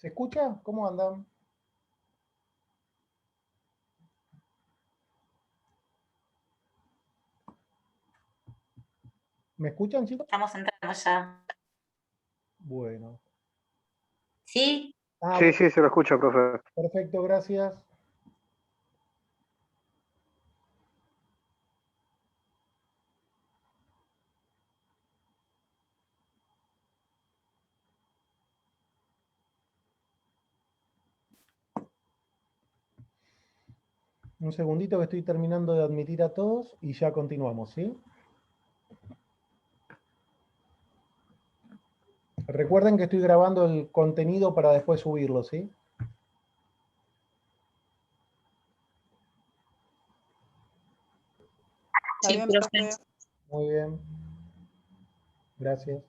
¿Se escucha? ¿Cómo andan? ¿Me escuchan, chicos? Estamos entrando ya. Bueno. ¿Sí? Sí, sí, se lo escucha, profe. Perfecto, gracias. Un segundito que estoy terminando de admitir a todos y ya continuamos, ¿sí? Recuerden que estoy grabando el contenido para después subirlo, ¿sí? Está Sí, bien, profe. profe. Muy bien. Gracias.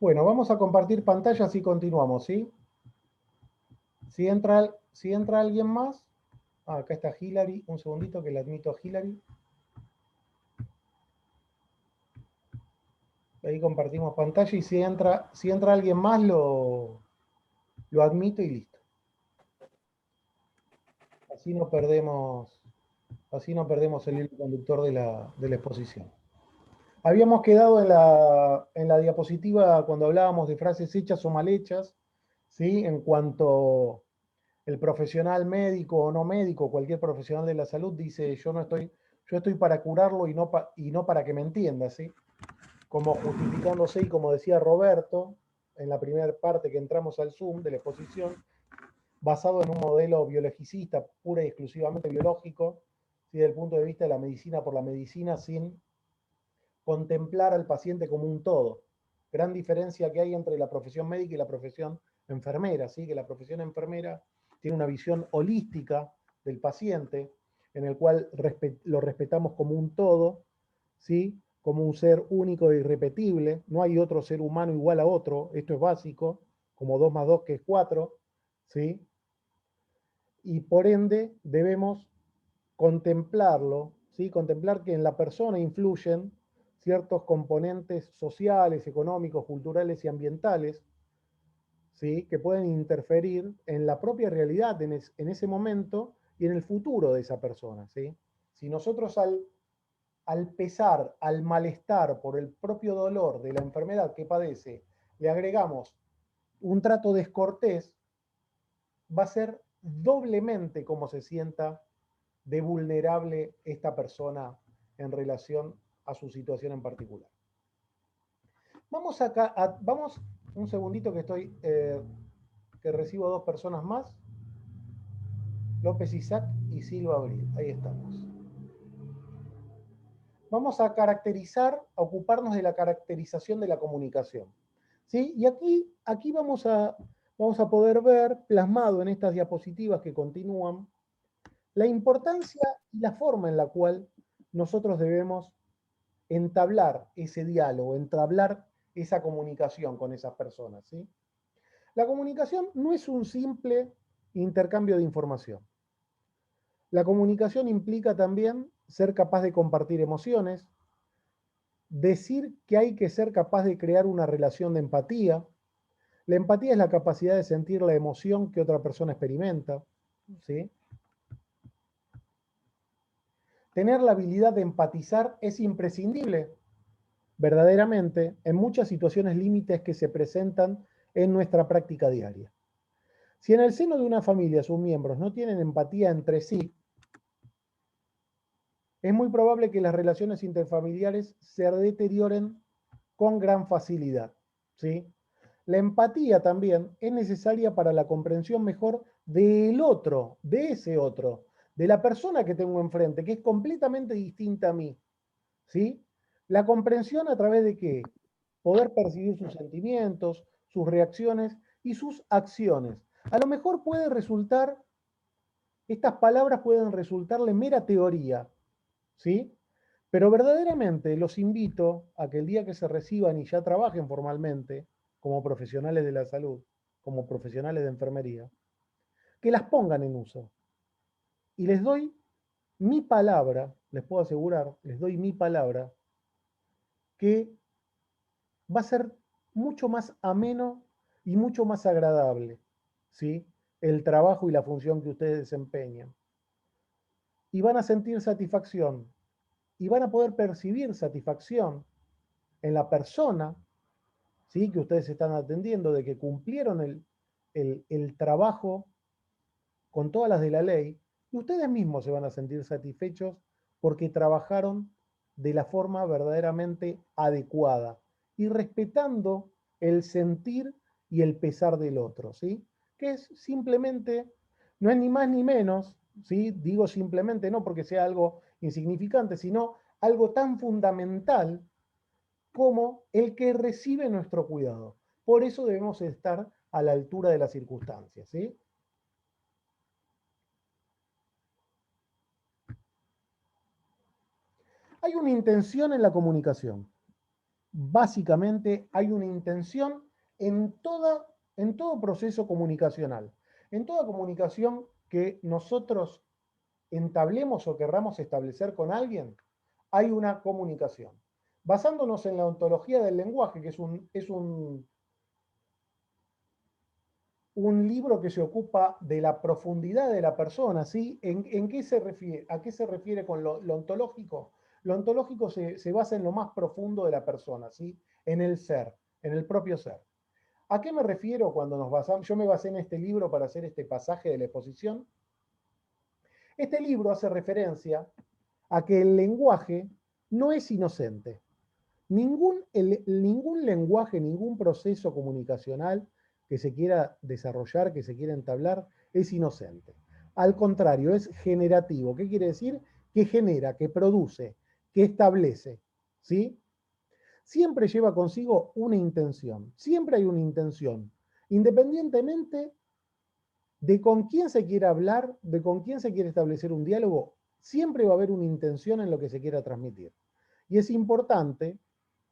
Bueno, vamos a compartir pantallas y continuamos, ¿sí? Si entra alguien más. Acá está Hilary. Un segundito que le admito a Hilary. Ahí compartimos pantalla y si entra alguien más lo admito y listo. Así no perdemos el hilo conductor de la exposición. Habíamos quedado en la diapositiva cuando hablábamos de frases hechas o mal hechas, ¿sí? En cuanto el profesional médico o no médico, cualquier profesional de la salud dice, yo estoy para curarlo y no para que me entienda, ¿sí? Como justificándose y como decía Roberto, en la primera parte que entramos al Zoom de la exposición, basado en un modelo biologicista pura y exclusivamente biológico, ¿sí? Desde el punto de vista de la medicina por la medicina, sin contemplar al paciente como un todo. Gran diferencia que hay entre la profesión médica y la profesión enfermera, ¿sí? Que la profesión enfermera tiene una visión holística del paciente, en el cual lo respetamos como un todo, ¿sí? Como un ser único e irrepetible. No hay otro ser humano igual a otro, esto es básico, como 2 más 2 que es 4, ¿sí? Y por ende debemos contemplarlo, ¿sí? Contemplar que en la persona influyen ciertos componentes sociales, económicos, culturales y ambientales, ¿sí? Que pueden interferir en la propia realidad en ese momento y en el futuro de esa persona, ¿sí? Si nosotros al pesar, al malestar por el propio dolor de la enfermedad que padece, le agregamos un trato descortés, va a ser doblemente como se sienta de vulnerable esta persona en relación a su situación en particular. Vamos acá, vamos un segundito que recibo 2 personas más, López Isaac y Silva Abril, ahí estamos. Vamos a ocuparnos de la caracterización de la comunicación, ¿sí? Y aquí vamos a poder ver plasmado en estas diapositivas que continúan la importancia y la forma en la cual nosotros debemos entablar ese diálogo, entablar esa comunicación con esas personas, ¿sí? La comunicación no es un simple intercambio de información. La comunicación implica también ser capaz de compartir emociones, decir que hay que ser capaz de crear una relación de empatía. La empatía es la capacidad de sentir la emoción que otra persona experimenta, ¿sí? Tener la habilidad de empatizar es imprescindible, verdaderamente, en muchas situaciones límites que se presentan en nuestra práctica diaria. Si en el seno de una familia sus miembros no tienen empatía entre sí, es muy probable que las relaciones interfamiliares se deterioren con gran facilidad, ¿sí? La empatía también es necesaria para la comprensión mejor del otro, de ese otro, de la persona que tengo enfrente, que es completamente distinta a mí, ¿sí? La comprensión a través de qué? Poder percibir sus sentimientos, sus reacciones y sus acciones. A lo mejor estas palabras pueden resultarle mera teoría, ¿sí? Pero verdaderamente los invito a que el día que se reciban y ya trabajen formalmente, como profesionales de la salud, como profesionales de enfermería, que las pongan en uso. Y les doy mi palabra, les puedo asegurar, les doy mi palabra, que va a ser mucho más ameno y mucho más agradable, ¿sí? El trabajo y la función que ustedes desempeñan. Y van a sentir satisfacción, y van a poder percibir satisfacción en la persona, ¿sí? Que ustedes están atendiendo, de que cumplieron el trabajo con todas las de la ley, y ustedes mismos se van a sentir satisfechos porque trabajaron de la forma verdaderamente adecuada y respetando el sentir y el pesar del otro, ¿sí? Que es simplemente, no es ni más ni menos, ¿sí? Digo simplemente no porque sea algo insignificante, sino algo tan fundamental como el que recibe nuestro cuidado. Por eso debemos estar a la altura de las circunstancias, ¿sí? Hay una intención en la comunicación. Básicamente hay una intención en todo proceso comunicacional. En toda comunicación que nosotros entablemos o querramos establecer con alguien, hay una comunicación. Basándonos en la ontología del lenguaje, que un libro que se ocupa de la profundidad de la persona, ¿sí? ¿En qué se refiere? ¿A qué se refiere con lo ontológico? Lo ontológico se basa en lo más profundo de la persona, ¿sí? En el ser, en el propio ser. ¿A qué me refiero cuando nos basamos? Yo me basé en este libro para hacer este pasaje de la exposición. Este libro hace referencia a que el lenguaje no es inocente. Ningún lenguaje, ningún proceso comunicacional que se quiera desarrollar, que se quiera entablar, es inocente. Al contrario, es generativo. ¿Qué quiere decir? Que genera, que produce, que establece. ¿Sí? Siempre lleva consigo una intención. Siempre hay una intención. Independientemente de con quién se quiera hablar, de con quién se quiere establecer un diálogo, siempre va a haber una intención en lo que se quiera transmitir. Y es importante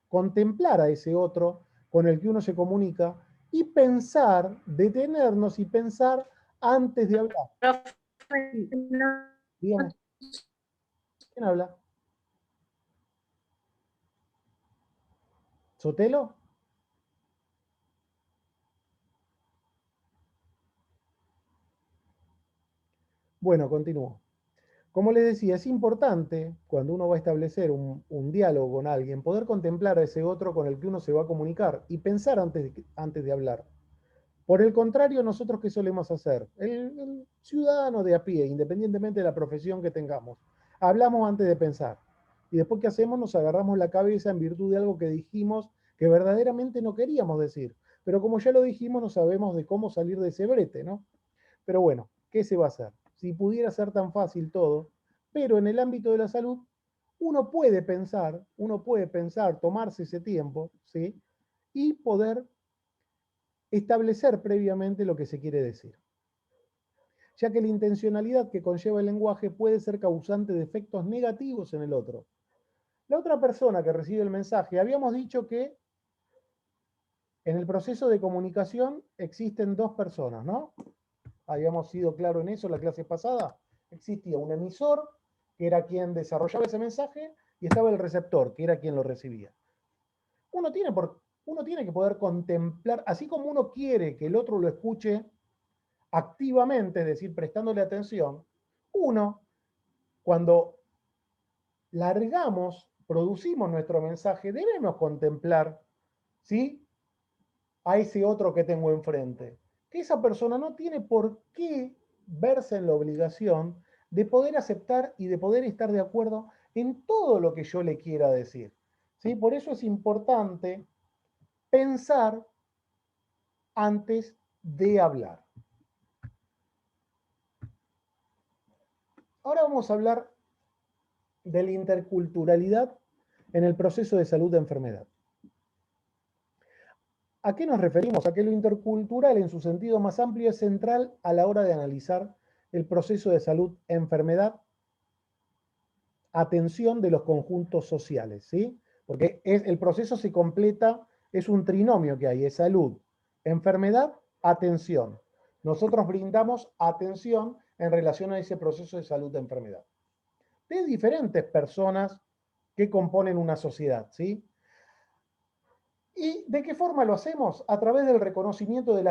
contemplar a ese otro con el que uno se comunica y pensar, detenernos y pensar antes de hablar. Profe, Sí, no- dígame, ¿quién habla? ¿Sotelo? Bueno, continúo. Como les decía, es importante cuando uno va a establecer un diálogo con alguien, poder contemplar a ese otro con el que uno se va a comunicar y pensar antes de hablar. Por el contrario, nosotros, ¿qué solemos hacer? El ciudadano de a pie, independientemente de la profesión que tengamos, hablamos antes de pensar. Y después, ¿qué hacemos? Nos agarramos la cabeza en virtud de algo que dijimos que verdaderamente no queríamos decir. Pero como ya lo dijimos, no sabemos de cómo salir de ese brete, ¿no? Pero bueno, ¿qué se va a hacer? Si pudiera ser tan fácil todo, pero en el ámbito de la salud, uno puede pensar, tomarse ese tiempo, ¿sí? Y poder establecer previamente lo que se quiere decir, ya que la intencionalidad que conlleva el lenguaje puede ser causante de efectos negativos en el otro. La otra persona que recibe el mensaje, habíamos dicho que en el proceso de comunicación existen dos personas, ¿no? Habíamos sido claro en eso la clase pasada. Existía un emisor, que era quien desarrollaba ese mensaje, y estaba el receptor, que era quien lo recibía. Uno tiene que poder contemplar, así como uno quiere que el otro lo escuche activamente, es decir, prestándole atención, uno, cuando largamos, producimos nuestro mensaje, debemos contemplar, ¿sí?, a ese otro que tengo enfrente. Que esa persona no tiene por qué verse en la obligación de poder aceptar y de poder estar de acuerdo en todo lo que yo le quiera decir. ¿Sí? Por eso es importante pensar antes de hablar. Ahora vamos a hablar de la interculturalidad en el proceso de salud de enfermedad. ¿A qué nos referimos? A que lo intercultural en su sentido más amplio es central a la hora de analizar el proceso de salud-enfermedad, atención de los conjuntos sociales, ¿sí? Porque el proceso se completa Es un trinomio que hay, es salud, enfermedad, atención. Nosotros brindamos atención en relación a ese proceso de salud de enfermedad. De diferentes personas que componen una sociedad, ¿sí? ¿Y de qué forma lo hacemos? A través del reconocimiento de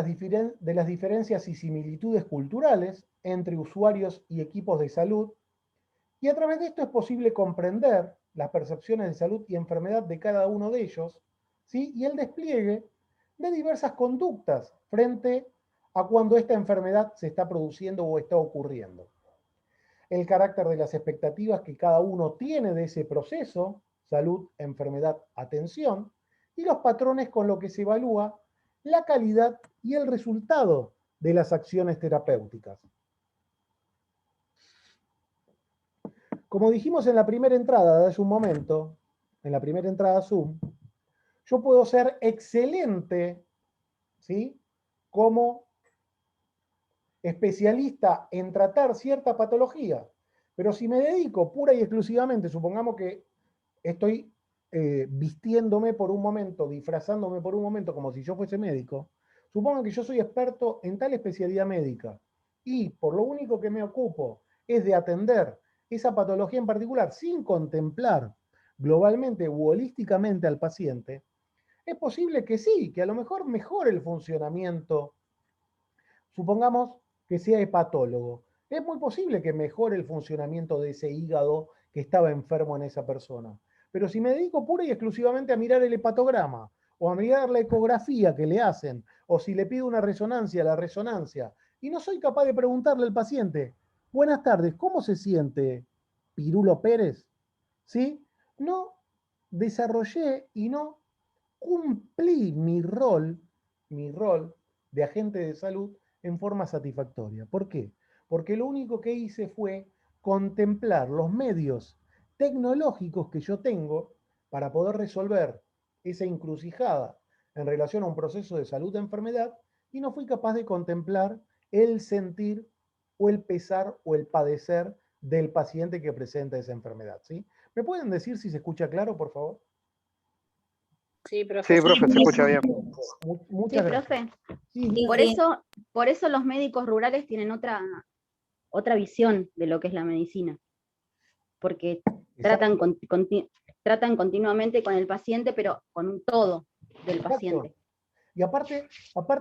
las diferencias y similitudes culturales entre usuarios y equipos de salud, y a través de esto es posible comprender las percepciones de salud y enfermedad de cada uno de ellos, ¿sí? Y el despliegue de diversas conductas frente a cuando esta enfermedad se está produciendo o está ocurriendo. El carácter de las expectativas que cada uno tiene de ese proceso, salud, enfermedad, atención, y los patrones con los que se evalúa la calidad y el resultado de las acciones terapéuticas. Como dijimos en la primera entrada de hace un momento, en la primera entrada Zoom, yo puedo ser excelente, ¿sí?, como especialista en tratar cierta patología, pero si me dedico pura y exclusivamente, supongamos que estoy vistiéndome por un momento, disfrazándome por un momento como si yo fuese médico, supongo que yo soy experto en tal especialidad médica y por lo único que me ocupo es de atender esa patología en particular sin contemplar globalmente u holísticamente al paciente, es posible que sí, que a lo mejor mejore el funcionamiento. Supongamos que sea hepatólogo. Es muy posible que mejore el funcionamiento de ese hígado que estaba enfermo en esa persona. Pero si me dedico pura y exclusivamente a mirar el hepatograma, o a mirar la ecografía que le hacen, o si le pido una resonancia, la resonancia, y no soy capaz de preguntarle al paciente, buenas tardes, ¿cómo se siente Pirulo Pérez? ¿Sí? No desarrollé y no cumplí mi rol de agente de salud en forma satisfactoria. ¿Por qué? Porque lo único que hice fue contemplar los medios tecnológicos que yo tengo para poder resolver esa encrucijada en relación a un proceso de salud de enfermedad y no fui capaz de contemplar el sentir o el pesar o el padecer del paciente que presenta esa enfermedad. ¿Sí? ¿Me pueden decir si se escucha claro, por favor? Sí, profe. Sí, profe, se escucha bien. Sí, Muchas gracias. profe. Sí, Sí, Por eso los médicos rurales tienen otra visión de lo que es la medicina, porque exacto, tratan continuamente con el paciente, pero con un todo del exacto. paciente. Y aparte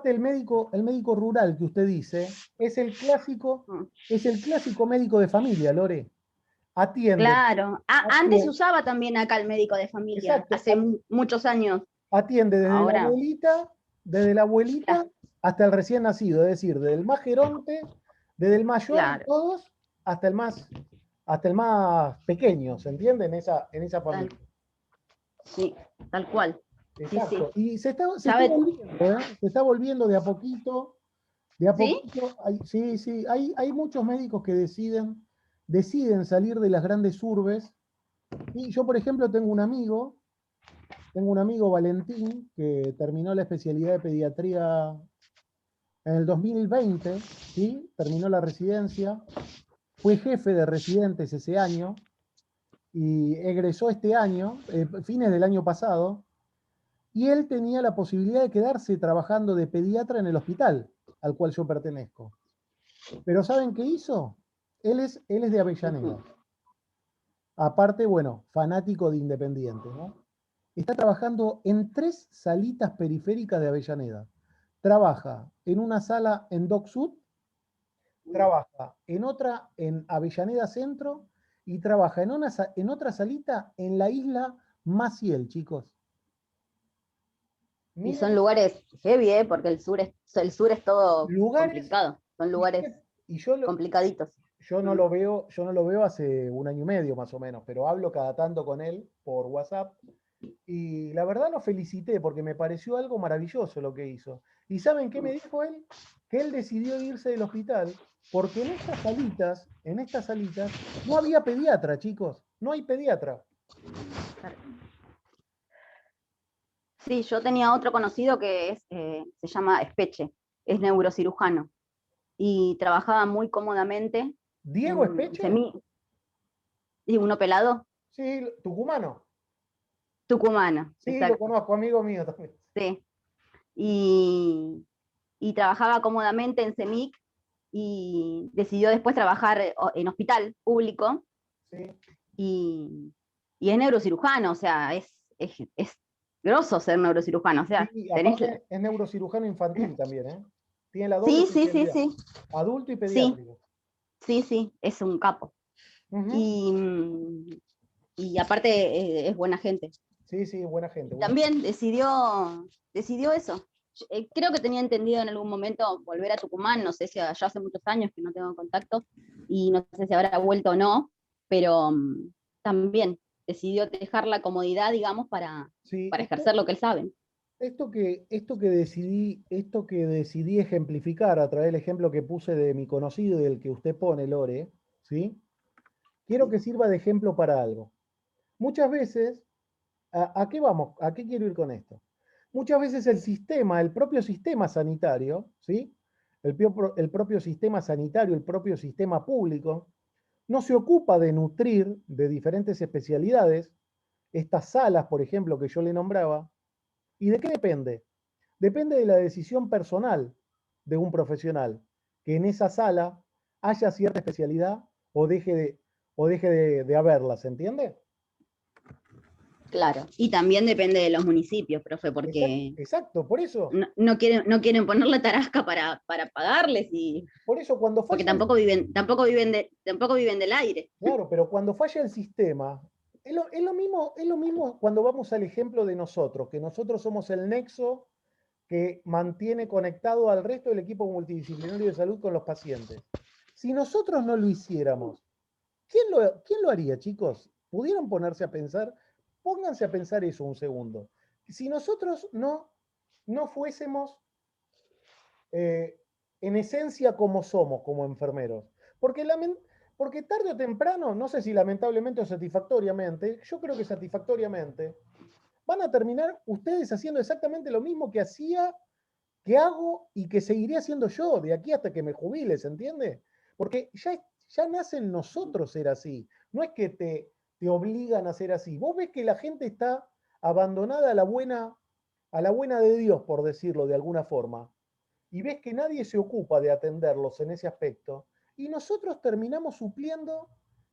el médico rural que usted dice, es el clásico médico de familia, Lore. Atiende, Claro, antes se usaba también acá el médico de familia, exacto, hace muchos años. atiende Ahora, desde la abuelita claro, hasta el recién nacido, es decir, desde el más geronte, desde el mayor de claro, todos, hasta el más pequeño, ¿se entiende? En esa familia. sí, tal cual. Sí, sí. Exacto. Y se está ¿Sabe? volviendo, ¿eh? Se está volviendo de a poquito. De a ¿Sí? poquito, sí, hay muchos médicos que deciden salir de las grandes urbes. Y yo, por ejemplo, tengo un amigo Valentín, que terminó la especialidad de pediatría en el 2020, ¿sí? Terminó la residencia, fue jefe de residentes ese año y egresó este año, fines del año pasado, y él tenía la posibilidad de quedarse trabajando de pediatra en el hospital al cual yo pertenezco. Pero ¿saben qué hizo? Él es de Avellaneda. Aparte, bueno, fanático de Independiente, ¿no? Está trabajando en 3 salitas periféricas de Avellaneda. Trabaja en una sala en Dock Sud, trabaja en otra en Avellaneda Centro y trabaja en otra salita en la isla Maciel, chicos. Y Miren, son lugares heavy, porque el sur es todo lugares, complicado. Son lugares y complicaditos. yo no lo veo hace un año y medio más o menos, pero hablo cada tanto con él por WhatsApp y la verdad lo felicité porque me pareció algo maravilloso lo que hizo. ¿Y saben qué me dijo él? Que él decidió irse del hospital porque en estas salitas, no había pediatra, chicos, no hay pediatra. Sí, yo tenía otro conocido que se llama Espeche, es neurocirujano y trabajaba muy cómodamente ¿Diego en Espeche? y uno pelado, Sí, tucumano. tucumano, Sí, lo exacto. conozco, amigo mío también. Sí. Y trabajaba cómodamente en CEMIC y decidió después trabajar en hospital público Sí. y es neurocirujano, o sea, es grosso ser neurocirujano, o sea, Y tenés... aparte es neurocirujano infantil también, ¿eh? Tiene la doble Sí, sí, sí, especialidad, sí, adulto y sí, pediátrico. sí, sí, es un capo. Ujú. Y aparte es buena gente. Sí, sí, buena gente. Y Buena también decidió eso. Creo que tenía entendido en algún momento volver a Tucumán, no sé si ya hace muchos años que no tengo contacto y no sé si habrá vuelto o no, pero también decidió dejar la comodidad, digamos, Sí, para ejercer lo que él sabe. esto que decidí ejemplificar a través del ejemplo que puse de mi conocido y del que usted pone, Lore, ¿sí? Quiero que sirva de ejemplo para algo. Muchas veces, ¿a qué vamos? ¿A qué quiero ir con esto? Muchas veces el propio sistema sanitario, ¿sí? El propio sistema sanitario, el propio sistema público, no se ocupa de nutrir de diferentes especialidades estas salas, por ejemplo, que yo le nombraba. ¿Y de qué depende? Depende de la decisión personal de un profesional, que en esa sala haya cierta especialidad o deje de haberla, ¿se entiende? Claro. Y también depende de los municipios, profe, Exacto, porque exacto, no quieren poner la tarasca para pagarles por eso cuando porque falla el, tampoco viven del aire. claro, pero cuando falla el sistema, es lo mismo cuando vamos al ejemplo de nosotros, que nosotros somos el nexo que mantiene conectado al resto del equipo multidisciplinario de salud con los pacientes. Si nosotros no lo hiciéramos, quién lo haría, chicos? ¿Pudieron ponerse a pensar? Pónganse a pensar eso un segundo. Si nosotros no fuésemos en esencia como somos como enfermeros, porque, porque tarde o temprano, no sé si lamentablemente o satisfactoriamente, yo creo que satisfactoriamente, van a terminar ustedes haciendo exactamente lo mismo que hago y que seguiré haciendo yo de aquí hasta que me jubile, ¿se entiende? Porque ya nace en nosotros ser así. No es que te obligan a ser así. Vos ves que la gente está abandonada a la buena de Dios, por decirlo de alguna forma, y ves que nadie se ocupa de atenderlos en ese aspecto, y nosotros terminamos supliendo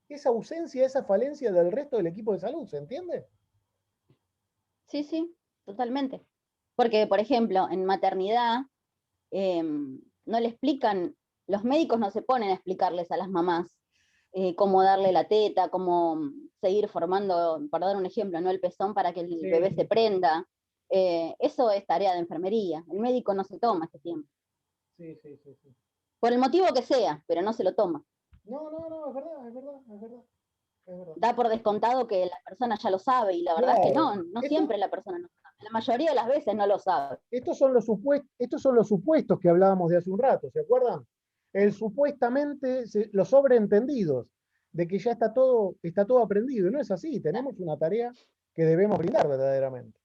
esa ausencia, esa falencia del resto del equipo de salud, ¿se entiende? Sí, sí, totalmente. Porque, por ejemplo, en maternidad no le explican, los médicos no se ponen a explicarles a las mamás cómo darle la teta, cómo seguir formando, para dar un ejemplo, ¿no? El pezón para que el Sí, bebé se sí, prenda. Eso es tarea de enfermería. El médico no se toma ese tiempo. sí, sí, sí, sí. Por el motivo que sea, pero no se lo toma. No, no, no, es verdad, es verdad, es verdad, es verdad. Da por descontado que la persona ya lo sabe y la verdad es que Claro. no siempre la persona lo sabe. La mayoría de las veces no lo sabe. Estos son los supuestos que hablábamos de hace un rato, ¿se acuerdan? El supuestamente, los sobreentendidos, de que ya está todo aprendido. Y no es así, tenemos una tarea que debemos brindar verdaderamente.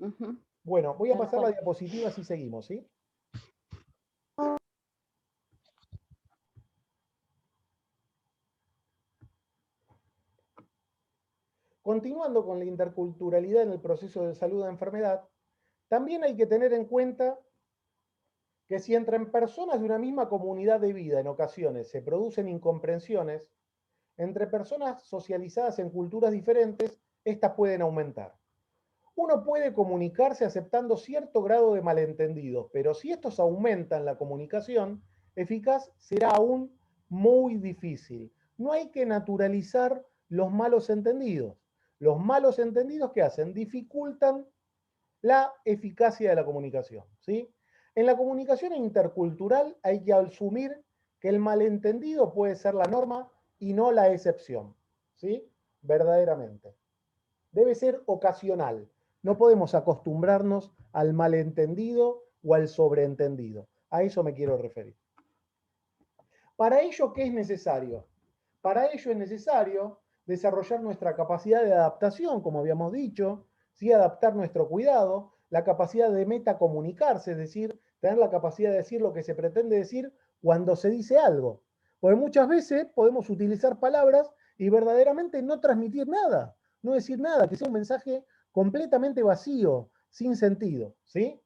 Ujú, Bueno, voy a tal pasar la cual. diapositiva si seguimos, ¿sí? Continuando con la interculturalidad en el proceso de salud a enfermedad, también hay que tener en cuenta que si entre personas de una misma comunidad de vida en ocasiones se producen incomprensiones, entre personas socializadas en culturas diferentes, estas pueden aumentar. Uno puede comunicarse aceptando cierto grado de malentendidos, pero si estos aumentan la comunicación eficaz, será aún muy difícil. No hay que naturalizar los malos entendidos. Los malos entendidos, ¿qué hacen? Dificultan la eficacia de la comunicación, ¿sí? En la comunicación intercultural hay que asumir que el malentendido puede ser la norma y no la excepción, ¿sí? Verdaderamente. Debe ser ocasional. No podemos acostumbrarnos al malentendido o al sobreentendido. A eso me quiero referir. Para ello, ¿qué es necesario? Para ello es necesario desarrollar nuestra capacidad de adaptación, como habíamos dicho, ¿sí? Adaptar nuestro cuidado, la capacidad de metacomunicarse, es decir, tener la capacidad de decir lo que se pretende decir cuando se dice algo. Porque muchas veces podemos utilizar palabras y verdaderamente no transmitir nada. no decir nada, que sea un mensaje completamente vacío, sin sentido, ¿sí?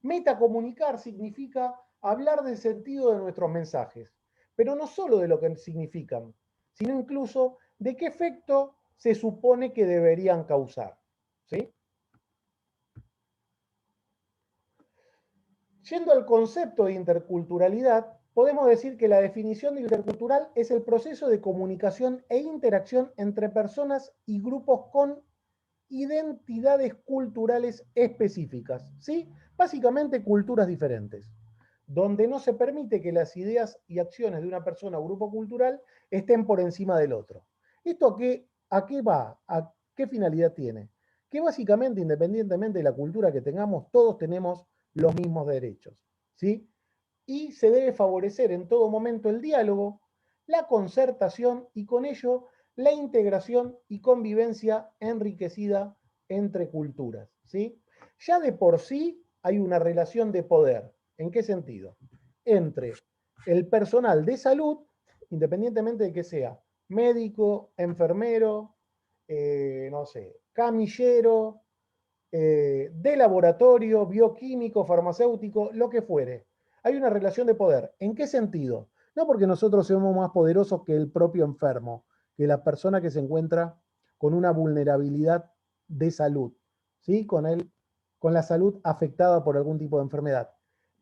Metacomunicar significa hablar del sentido de nuestros mensajes, pero no solo de lo que significan, sino incluso de qué efecto se supone que deberían causar, ¿sí? Yendo al concepto de interculturalidad, podemos decir que la definición de intercultural es el proceso de comunicación e interacción entre personas y grupos con identidades culturales específicas, ¿sí? Básicamente culturas diferentes, donde no se permite que las ideas y acciones de una persona o grupo cultural estén por encima del otro. ¿Esto a qué va? ¿A qué finalidad tiene? Que básicamente, independientemente de la cultura que tengamos, todos tenemos los mismos derechos, ¿sí? Y se debe favorecer en todo momento el diálogo, la concertación y con ello la integración y convivencia enriquecida entre culturas, ¿sí? Ya de por sí hay una relación de poder. ¿En qué sentido? Entre el personal de salud, independientemente de que sea médico, enfermero, no sé, camillero, de laboratorio, bioquímico, farmacéutico, lo que fuere. Hay una relación de poder. ¿En qué sentido? No porque nosotros seamos más poderosos que el propio enfermo, que la persona que se encuentra con una vulnerabilidad de salud, ¿sí? Con la salud afectada por algún tipo de enfermedad.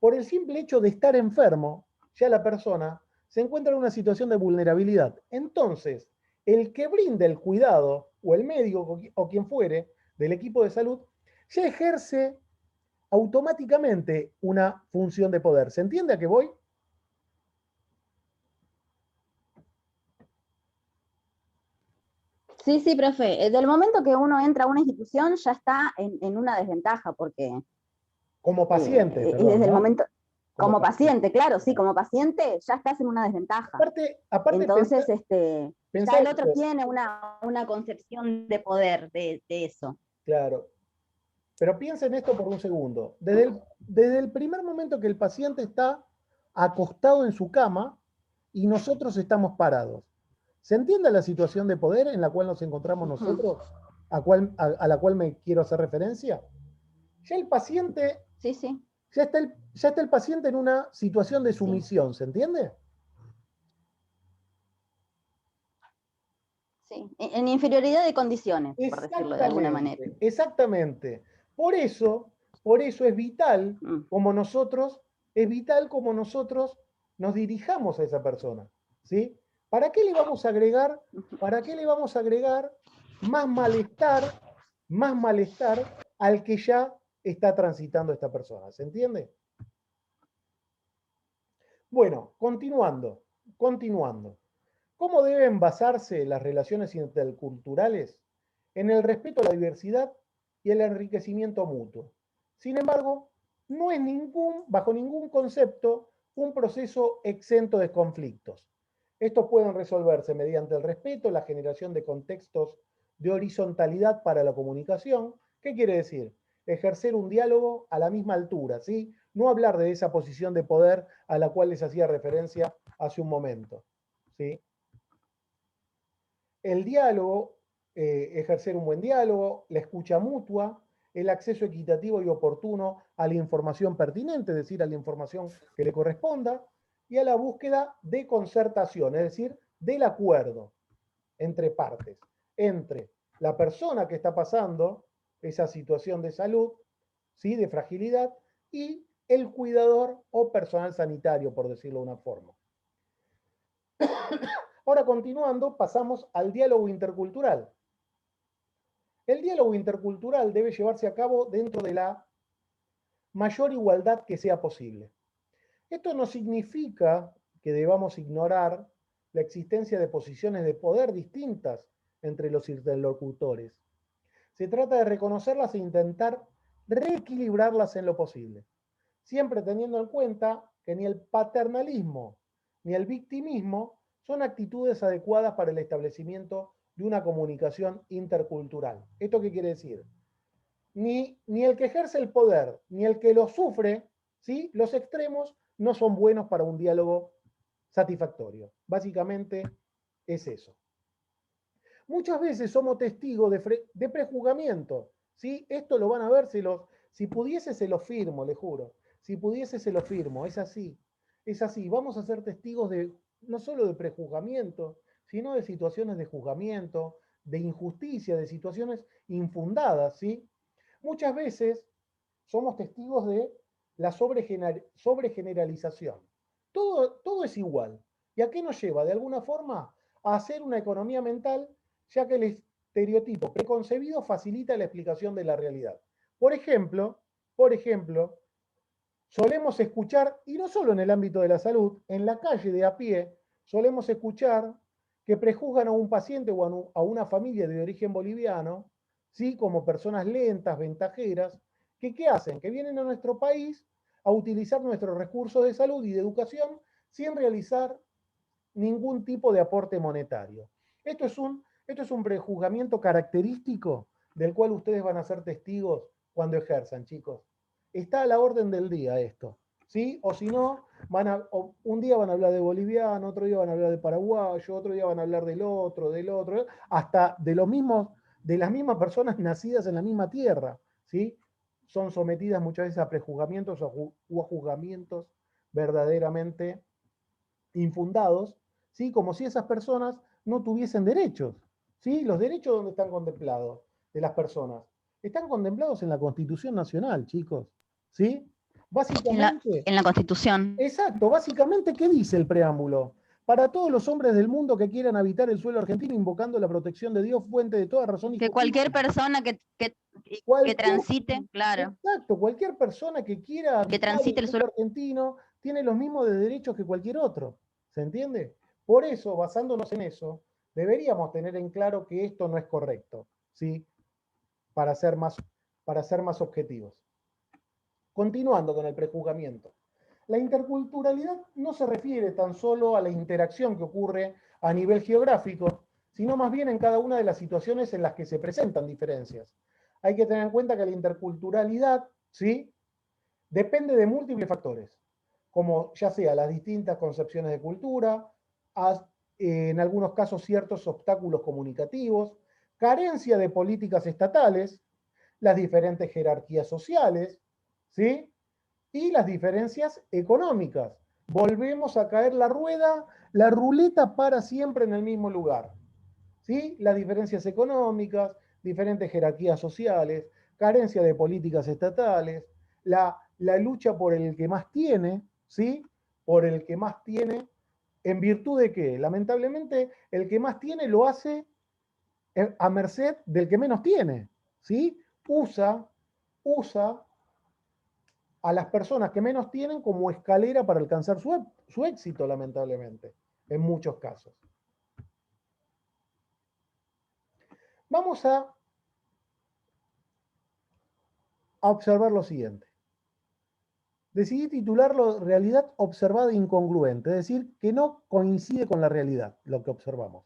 Por el simple hecho de estar enfermo, ya la persona se encuentra en una situación de vulnerabilidad. Entonces, el que brinde el cuidado, o el médico, o quien fuere, del equipo de salud, ya ejerce automáticamente una función de poder. ¿Se entiende a qué voy? Sí, sí, profe. Del momento que uno entra a una institución ya está en una desventaja, porque Como paciente, perdón, desde el ¿no? momento, Como como paciente. paciente, claro, sí, como paciente ya estás en una desventaja. Aparte Entonces, ya pensá el otro esto, tiene una concepción de poder de eso. claro, pero piensa en esto por un segundo. Desde el primer momento que el paciente está acostado en su cama y nosotros estamos parados. ¿Se entiende la situación de poder en la cual nos encontramos Ujú. nosotros, a la cual me quiero hacer referencia? Ya el paciente, Sí, sí, ya está el paciente en una situación de sí, sumisión, ¿se entiende? sí. En inferioridad de condiciones, por decirlo de alguna manera. Exactamente, exactamente. Por eso, por eso Mm. es vital como nosotros nos dirijamos a esa persona, ¿sí? ¿Para qué le vamos a agregar, para qué le vamos a agregar más más malestar al que ya está transitando esta persona? ¿Se entiende? Bueno, continuando. ¿Cómo deben basarse las relaciones interculturales? En el respeto a la diversidad y el enriquecimiento mutuo. Sin embargo, no es bajo ningún concepto un proceso exento de conflictos. Estos pueden resolverse mediante el respeto, la generación de contextos de horizontalidad para la comunicación. ¿Qué quiere decir? Ejercer un diálogo a la misma altura, ¿sí? No hablar de esa posición de poder a la cual les hacía referencia hace un momento, ¿sí? El diálogo, ejercer un buen diálogo, la escucha mutua, el acceso equitativo y oportuno a la información pertinente, es decir, a la información que le corresponda, y a la búsqueda de concertación, es decir, del acuerdo entre partes, entre la persona que está pasando esa situación de salud, ¿sí? De fragilidad, y el cuidador o personal sanitario, por decirlo de una forma. Ahora, continuando, pasamos al diálogo intercultural. El diálogo intercultural debe llevarse a cabo dentro de la mayor igualdad que sea posible. Esto no significa que debamos ignorar la existencia de posiciones de poder distintas entre los interlocutores. Se trata de reconocerlas e intentar reequilibrarlas en lo posible, siempre teniendo en cuenta que ni el paternalismo ni el victimismo son actitudes adecuadas para el establecimiento de una comunicación intercultural. ¿Esto qué quiere decir? Ni el que ejerce el poder, ni el que lo sufre, ¿sí? Los extremos no son buenos para un diálogo satisfactorio. Básicamente es eso. muchas veces somos testigos de prejuzgamiento, ¿sí? Esto lo van a ver, si pudiese se lo firmo, le juro. Si pudiese se lo firmo, es así. Es así, vamos a ser testigos de no solo de prejuzgamiento, sino de situaciones de juzgamiento, de injusticia, de situaciones infundadas, ¿sí? Muchas veces somos testigos de la sobregeneralización. Todo es igual. ¿Y a qué nos lleva? De alguna forma a hacer una economía mental, ya que el estereotipo preconcebido facilita la explicación de la realidad. Por ejemplo, solemos escuchar, y no solo en el ámbito de la salud, en la calle de a pie, solemos escuchar que prejuzgan a un paciente o a una familia de origen boliviano, ¿sí? Como personas lentas, ventajeras, que ¿qué hacen? Que vienen a nuestro país a utilizar nuestros recursos de salud y de educación sin realizar ningún tipo de aporte monetario. Esto es un prejuzgamiento característico del cual ustedes van a ser testigos cuando ejerzan, chicos. Está a la orden del día esto, ¿sí? O si no, un día van a hablar de boliviano, otro día van a hablar de paraguayo, otro día van a hablar del otro, hasta de los mismos, de las mismas personas nacidas en la misma tierra, ¿sí? Son sometidas muchas veces a prejuzgamientos o a juzgamientos verdaderamente infundados, ¿sí? Como si esas personas no tuviesen derechos, ¿sí? Los derechos, ¿dónde están contemplados de las personas? Están contemplados en la Constitución Nacional, chicos, ¿sí? Básicamente, En la Constitución. exacto, básicamente, ¿qué dice el preámbulo? Para todos los hombres del mundo que quieran habitar el suelo argentino invocando la protección de Dios, fuente de toda razón y Que justicia. cualquier persona que transite, claro. Exacto, cualquier persona que quiera Que habitar transite el el suelo suelo. argentino tiene los mismos derechos que cualquier otro. ¿Se entiende? Por eso, basándonos en eso, deberíamos tener en claro que esto no es correcto, ¿sí? Para ser más objetivos. Continuando con el prejuzgamiento. La interculturalidad no se refiere tan solo a la interacción que ocurre a nivel geográfico, sino más bien en cada una de las situaciones en las que se presentan diferencias. Hay que tener en cuenta que la interculturalidad, ¿sí?, depende de múltiples factores, como ya sea las distintas concepciones de cultura, en algunos casos ciertos obstáculos comunicativos, carencia de políticas estatales, las diferentes jerarquías sociales, ¿sí? Y las diferencias económicas. Volvemos a caer la rueda, la ruleta para siempre en el mismo lugar. ¿Sí? Las diferencias económicas, diferentes jerarquías sociales, carencia de políticas estatales, la lucha por el que más tiene, ¿sí? Por el que más tiene, ¿en virtud de qué? Lamentablemente, el que más tiene lo hace a merced del que menos tiene, ¿sí? Usa a las personas que menos tienen como escalera para alcanzar su éxito, lamentablemente, en muchos casos. Vamos a observar lo siguiente. Decidí titularlo Realidad observada incongruente, es decir, que no coincide con la realidad, lo que observamos.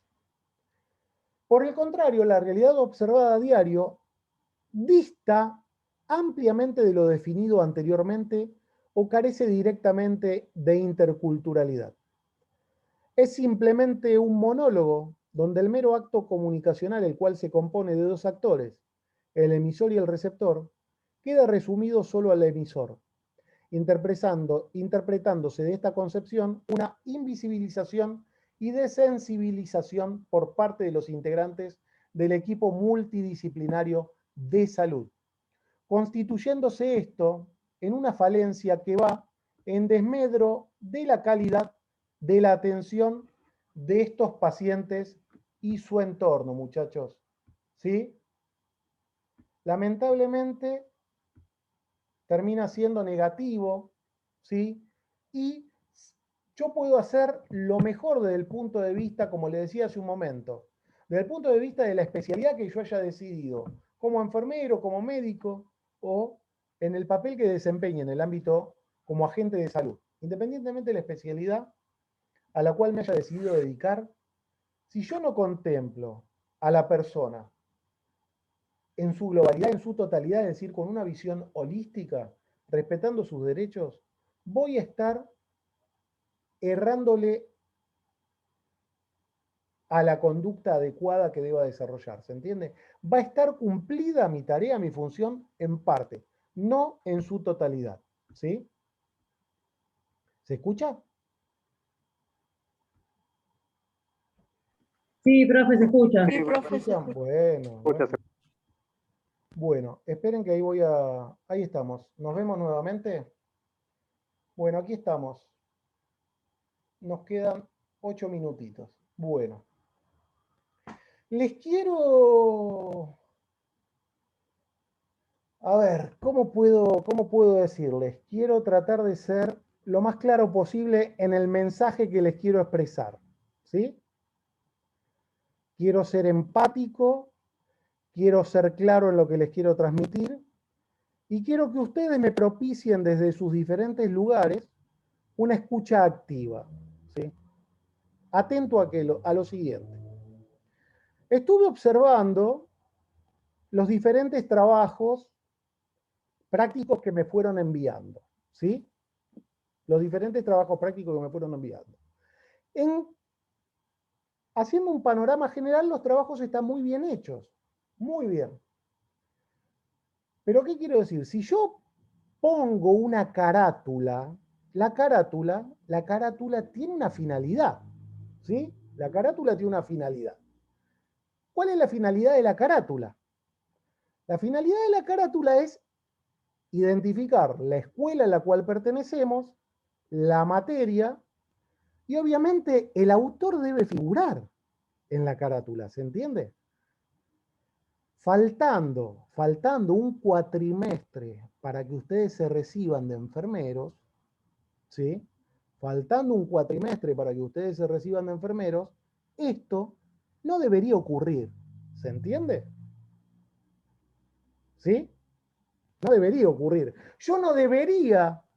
Por el contrario, la realidad observada a diario dista ampliamente de lo definido anteriormente o carece directamente de interculturalidad. Es simplemente un monólogo donde el mero acto comunicacional, el cual se compone de dos actores, el emisor y el receptor, queda resumido solo al emisor, interpretándose de esta concepción una invisibilización y desensibilización por parte de los integrantes del equipo multidisciplinario de salud, constituyéndose esto en una falencia que va en desmedro de la calidad de la atención de estos pacientes y su entorno, muchachos. ¿Sí? Lamentablemente termina siendo negativo, ¿sí? Y yo puedo hacer lo mejor desde el punto de vista, como le decía hace un momento, desde el punto de vista de la especialidad que yo haya decidido, como enfermero, como médico, o en el papel que desempeñe en el ámbito como agente de salud, independientemente de la especialidad a la cual me haya decidido dedicar. Si yo no contemplo a la persona en su globalidad, en su totalidad, es decir, con una visión holística, respetando sus derechos, voy a estar errándole a la conducta adecuada que deba desarrollar, ¿se entiende? Va a estar cumplida mi tarea, mi función en parte, no en su totalidad, ¿sí? ¿Se escucha? Sí, profe, se escucha. Sí, profe. ¿Escuchan? Bueno, Escucha, bueno, esperen que ahí estamos. ¿Nos vemos nuevamente? Bueno, aquí estamos. Nos quedan 8 minutitos. Bueno. Les quiero... A ver, cómo puedo decirles? Quiero tratar de ser lo más claro posible en el mensaje que les quiero expresar. ¿Sí? Quiero ser empático, quiero ser claro en lo que les quiero transmitir y quiero que ustedes me propicien desde sus diferentes lugares una escucha activa. ¿Sí? Atento a lo siguiente. Estuve observando los diferentes trabajos prácticos que me fueron enviando, ¿sí? Los diferentes trabajos prácticos que me fueron enviando. Haciendo un panorama general, los trabajos están muy bien hechos, muy bien. Pero ¿qué quiero decir? Si yo pongo una carátula, la carátula tiene una finalidad, ¿sí? La carátula tiene una finalidad. ¿Cuál es la finalidad de la carátula? La finalidad de la carátula es identificar la escuela a la cual pertenecemos, la materia, y obviamente el autor debe figurar en la carátula, ¿se entiende? Faltando un cuatrimestre para que ustedes se reciban de enfermeros, ¿sí? Faltando un cuatrimestre para que ustedes se reciban de enfermeros, esto no debería ocurrir, ¿se entiende? ¿Sí? No debería ocurrir.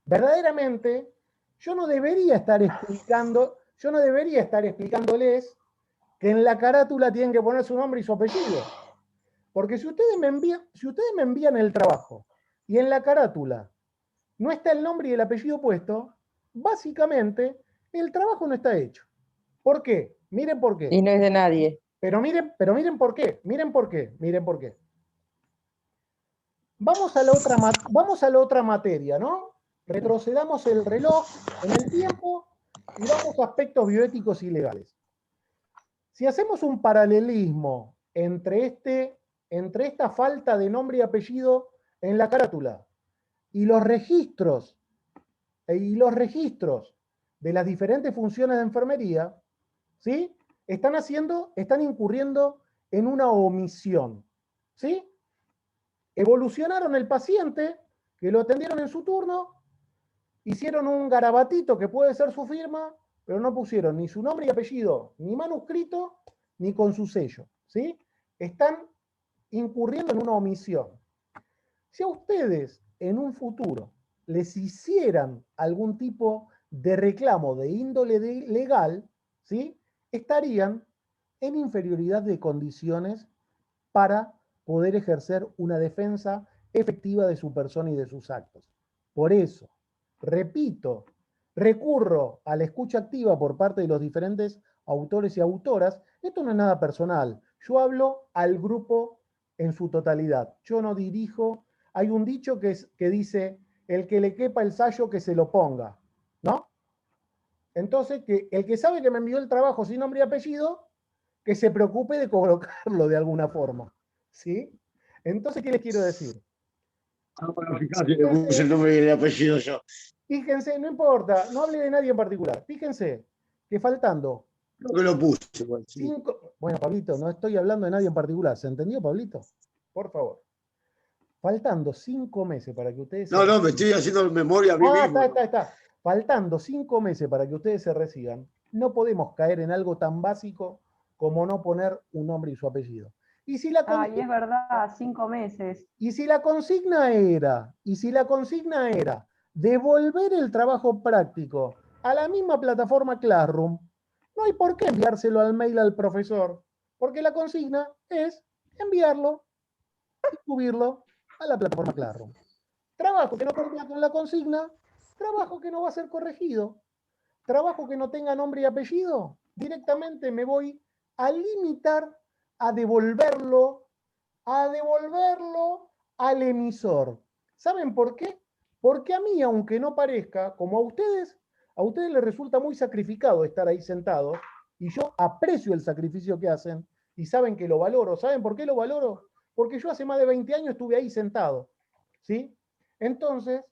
Verdaderamente, yo no debería estar explicándoles que en la carátula tienen que poner su nombre y su apellido. Porque si ustedes me envían el trabajo y en la carátula no está el nombre y el apellido puesto, básicamente el trabajo no está hecho. ¿Por qué? Miren por qué. Y no es de nadie. Pero miren por qué. Miren por qué. Vamos a la otra materia, ¿no? Retrocedamos el reloj en el tiempo y vamos a aspectos bioéticos y legales. Si hacemos un paralelismo entre esta falta de nombre y apellido en la carátula y los registros de las diferentes funciones de enfermería, ¿sí? Están incurriendo en una omisión, ¿sí? Evolucionaron el paciente, que lo atendieron en su turno, hicieron un garabatito que puede ser su firma, pero no pusieron ni su nombre y apellido, ni manuscrito, ni con su sello, ¿sí? Están incurriendo en una omisión. Si a ustedes en un futuro les hicieran algún tipo de reclamo de índole legal, ¿sí? Estarían en inferioridad de condiciones para poder ejercer una defensa efectiva de su persona y de sus actos. Por eso, repito, recurro a la escucha activa por parte de los diferentes autores y autoras. Esto no es nada personal. Yo hablo al grupo en su totalidad. Yo no dirijo. Hay un dicho que dice, el que le quepa el sayo que se lo ponga, ¿no? Entonces, que el que sabe que me envió el trabajo sin nombre y apellido, que se preocupe de colocarlo de alguna forma, ¿sí? Entonces, ¿qué les quiero decir? Bueno, fíjate, le puse el nombre y el apellido yo. Fíjense, no importa, no hable de nadie en particular. Fíjense que faltando Creo que lo puse. Bueno, sí. 5... Bueno, Pablito, no estoy hablando de nadie en particular. ¿Se entendió, Pablito? Por favor. Faltando 5 meses para que ustedes... No, me estoy haciendo memoria a mí mismo. Está. Faltando 5 meses para que ustedes se reciban, no podemos caer en algo tan básico como no poner un nombre y su apellido. Y si la Ay, es verdad, 5 meses. Y si la consigna era devolver el trabajo práctico a la misma plataforma Classroom, no hay por qué enviárselo al mail al profesor, porque la consigna es enviarlo y subirlo a la plataforma Classroom. Trabajo que no cumpla con la consigna, trabajo que no va a ser corregido, trabajo que no tenga nombre y apellido, directamente me voy a limitar, a devolverlo al emisor. ¿Saben por qué? Porque a mí, aunque no parezca, como a ustedes les resulta muy sacrificado estar ahí sentados, y yo aprecio el sacrificio que hacen, y saben que lo valoro. ¿Saben por qué lo valoro? Porque yo hace más de 20 años estuve ahí sentado, ¿sí? Entonces,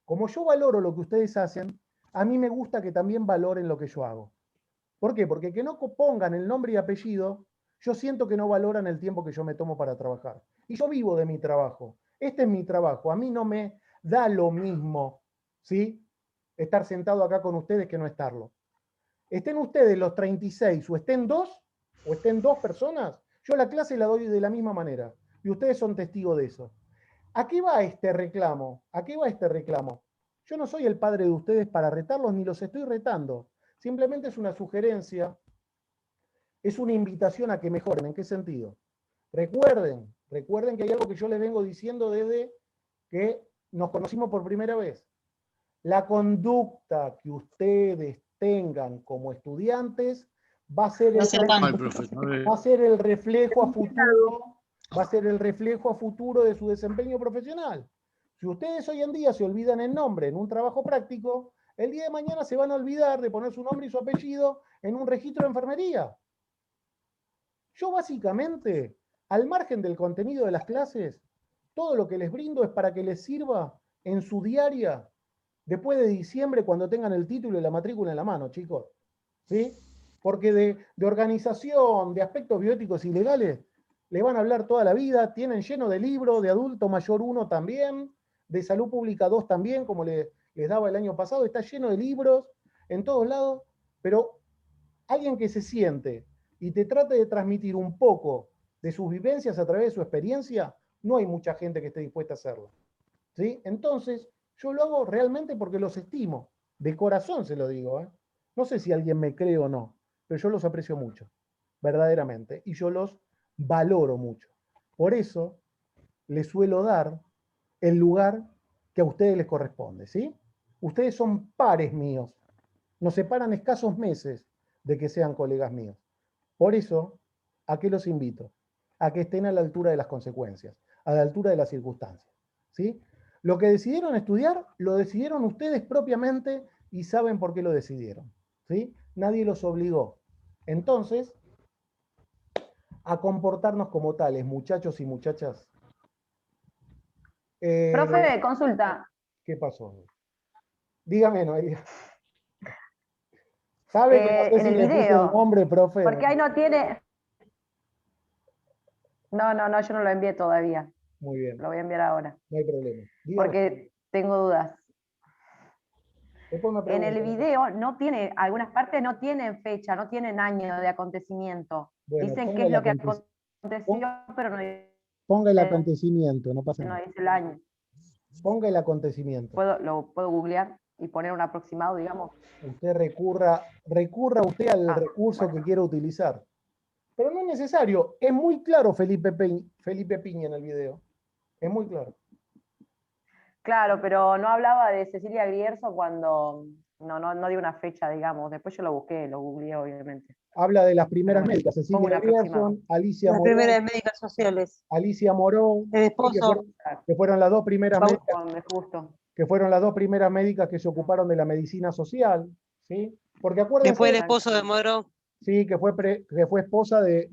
como yo valoro lo que ustedes hacen, a mí me gusta que también valoren lo que yo hago. ¿Por qué? Porque que no pongan el nombre y apellido, yo siento que no valoran el tiempo que yo me tomo para trabajar. Y yo vivo de mi trabajo. Este es mi trabajo. A mí no me da lo mismo, ¿sí? Estar sentado acá con ustedes que no estarlo. Estén ustedes los 36 o estén dos personas, yo la clase la doy de la misma manera. Y ustedes son testigos de eso. ¿A qué va este reclamo? ¿A qué va este reclamo? Yo no soy el padre de ustedes para retarlos, ni los estoy retando. Simplemente es una sugerencia, es una invitación a que mejoren. ¿En qué sentido? Recuerden que hay algo que yo les vengo diciendo desde que nos conocimos por primera vez. La conducta que ustedes tengan como estudiantes va a ser Ay, profesor. va a ser el reflejo a futuro, va a ser el reflejo a futuro de su desempeño profesional. Si ustedes hoy en día se olvidan el nombre en un trabajo práctico, el día de mañana se van a olvidar de poner su nombre y su apellido en un registro de enfermería. Yo básicamente, al margen del contenido de las clases, todo lo que les brindo es para que les sirva en su diaria después de diciembre cuando tengan el título y la matrícula en la mano, chicos. ¿Sí? Porque de organización, de aspectos bioéticos y legales, le van a hablar toda la vida, tienen lleno de libros, de adulto mayor 1 también, de salud pública 2 también, como les daba el año pasado, está lleno de libros en todos lados, pero alguien que se siente y te trate de transmitir un poco de sus vivencias a través de su experiencia, no hay mucha gente que esté dispuesta a hacerlo. ¿Sí? Entonces, yo lo hago realmente porque los estimo, de corazón se lo digo, ¿eh? No sé si alguien me cree o no, pero yo los aprecio mucho, verdaderamente, y yo los valoro mucho. Por eso les suelo dar el lugar que a ustedes les corresponde, ¿sí? Ustedes son pares míos, nos separan escasos meses de que sean colegas míos. Por eso, ¿a qué los invito? A que estén a la altura de las consecuencias, a la altura de las circunstancias, ¿sí? Lo que decidieron estudiar, lo decidieron ustedes propiamente y saben por qué lo decidieron, ¿sí? Nadie los obligó. Entonces, a comportarnos como tales, muchachos y muchachas. Profe, consulta. ¿Qué pasó? Dígame, Noelia. ¿Sabe que no sé En si el le puse el video, nombre, profe? porque ahí no tiene... No, yo no lo envié todavía. Muy bien, Lo voy a enviar ahora, no hay problema. Dígame. porque tengo dudas. Después me En el pregunta. video no tiene, algunas partes no tienen fecha, no tienen año de acontecimiento. Bueno, Dicen ponga qué es el lo que aconte- aconteció, pero no ponga el dice, acontecimiento, no pasa nada. el año. Ponga el acontecimiento. ¿Lo puedo googlear y poner un aproximado, digamos? Usted recurra usted al recurso que quiera utilizar. Pero no es necesario. Es muy claro Felipe Piña en el video. Es muy claro. Claro, pero no hablaba de Cecilia Grierzo cuando no dio una fecha, digamos. Después yo lo busqué, lo googleé, obviamente. Habla de las primeras Bueno, médicas. pongo un Cecilia aproximado. Grierson, Alicia Las Morón. primeras médicas sociales. Alicia Morón. El Sí, esposo. que fueron las dos primeras Vamos. médicas. Justo. Que fueron las dos primeras médicas que se ocuparon de la medicina social. ¿Sí? Porque acuérdense. Después el esposo de Morón. Sí, que fue esposa de